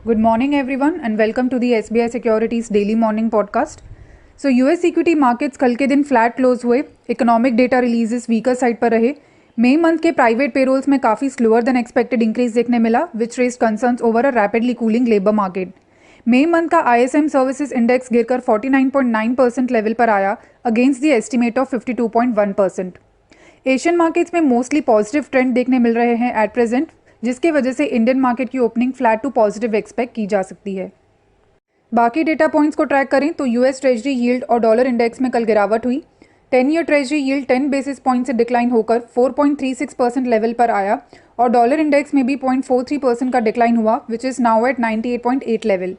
Good morning, everyone, and welcome to the SBI Securities Daily Morning Podcast. So, US equity markets कल के दिन flat close हुए. Economic data releases weaker side पर रहे. मई month के प्राइवेट पेरोल्स में काफ़ी स्लोअर देन एक्सपेक्टेड इंक्रीज देखने मिला, which raise concerns over a rapidly cooling labour market. मई मंथ का ISM सर्विसेज इंडेक्स गिरकर 49.9% लेवल पर आया against the estimate of 52.1%. Asian markets में मोस्टली पॉजिटिव ट्रेंड देखने मिल रहे हैं एट प्रेजेंट, जिसके वजह से इंडियन मार्केट की opening flat to positive expect की जा सकती है. बाकी डेटा पॉइंट्स को ट्रैक करें तो US ट्रेजरी यील्ड और डॉलर इंडेक्स में कल गिरावट हुई. 10 year treasury yield 10 basis point से डिक्लाइन होकर 4.36% लेवल पर आया और डॉलर इंडेक्स में भी 0.43% का डिक्लाइन हुआ, which is now at 98.8 level.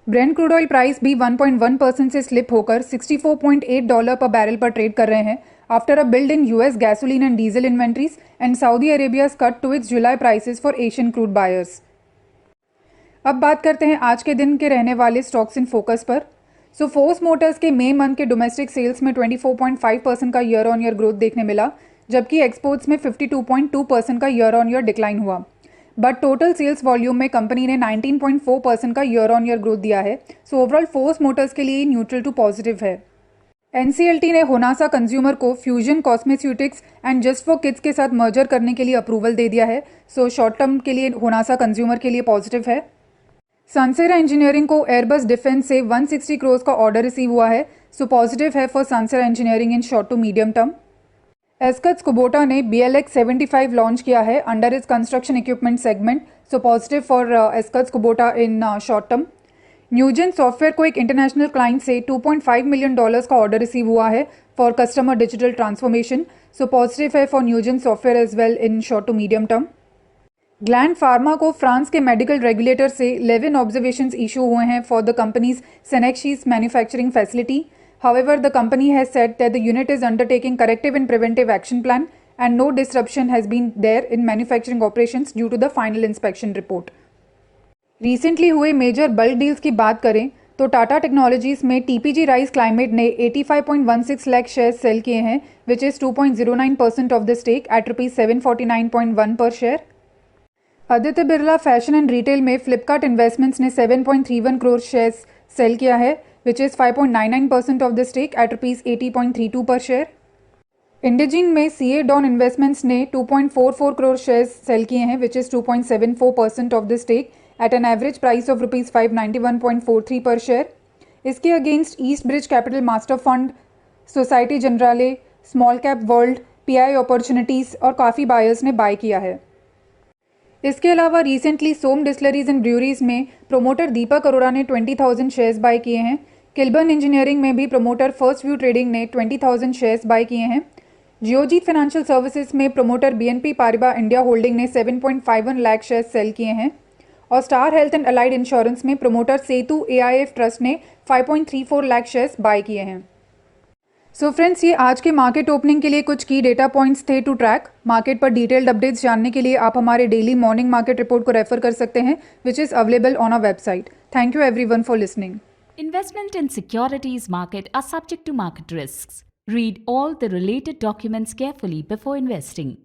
Brent crude oil price भी 1.1% से स्लिप होकर $64.8 पर बैरल पर ट्रेड कर रहे हैं after a build in US gasoline and diesel inventories and Saudi Arabia's cut to its July prices for Asian crude buyers. अब बात करते हैं आज के दिन के रहने वाले स्टॉक्स इन फोकस पर. सो फोर्स मोटर्स के मई मंथ के डोमेस्टिक सेल्स में 24.5% का ईयर ऑन ईयर ग्रोथ देखने मिला, जबकि एक्सपोर्ट्स में 52.2% का ईयर ऑन ईयर डिक्लाइन हुआ. बट टोटल सेल्स वॉल्यूम में कंपनी ने 19.4% का ईयर ऑन ईयर ग्रोथ दिया है. सो ओवरऑल फोर्स मोटर्स के लिए न्यूट्रल टू पॉजिटिव है. NCLT ने होनासा कंज्यूमर को Fusion Cosmeceuticals and Just for Kids के साथ मर्जर करने के लिए अप्रूवल दे दिया है. सो शॉर्ट टर्म के लिए होनासा कंज्यूमर के लिए पॉजिटिव है. सानसेरा इंजीनियरिंग को एयरबस डिफेंस से 160 करोड़ का ऑर्डर रिसीव हुआ है. सो पॉजिटिव है for Sansera Engineering in short to medium term. Escorts Kubota ने BLX 75 लॉन्च किया है under its construction equipment segment. So positive for Escorts Kubota in short term. Newgen Software को एक इंटरनेशनल क्लाइंट से $2.5 million का order receive हुआ है for customer digital transformation. So positive है for Newgen Software as well in short to medium term. Gland Pharma को France के medical regulator से 11 ऑब्जर्वेशंस इशू हुए हैं फॉर द कंपनीज सेनेक्शीज manufacturing facility. However, the company has said that the unit is undertaking corrective and preventive action plan and no disruption has been there in manufacturing operations due to the final inspection report. Recently हुए major bulk deals की बात करें तो Tata Technologies में TPG Rise Climate ने 85.16 lakh shares sell किए हैं, which is 2.09% of the stake at ₹749.1 per share. Aditya Birla Fashion and Retail में फ्लिपकार्ट इन्वेस्टमेंट्स ने 7.31 करोड़ शेयर्स सेल किया है, which is 5.99% of the stake at ₹80.32 per share. इंडिजीन में CA डॉन इन्वेस्टमेंट्स ने 2.44 crore shares sell किए हैं, which is 2.74% of the stake at an average price of ₹591.43 per share. इसके against East Bridge Capital Master Fund, Societe Generale, Small Cap World, PI opportunities और काफ़ी buyers ने buy किया है. इसके अलावा recently Som Distilleries and Breweries में promoter Deepak Arora ने 20,000 शेयर्स बाय किए हैं. किल्बर्न इंजीनियरिंग में भी प्रोमोटर फर्स्ट व्यू ट्रेडिंग ने 20,000 शेयर्स बाय किए हैं. जियोजीत फाइनेंशियल सर्विसेज में promoter BNP Paribas India holding ने 7.51 लाख शेयर्स सेल किए हैं. और star health and allied insurance में प्रोमोटर सेतु AIF ट्रस्ट ने 5.34 लाख शेयर्स बाय किए हैं. सो फ्रेंड्स, ये आज के मार्केट ओपनिंग के लिए कुछ की डेटा पॉइंट्स थे टू ट्रैक. मार्केट पर डिटेल्ड अपडेट्स जानने के लिए आप हमारे डेली मॉर्निंग मार्केट रिपोर्ट को रेफर कर सकते हैं, which is available on our website. Thank you everyone for listening. Investment in securities market are subject to market risks. Read all the related documents carefully before investing.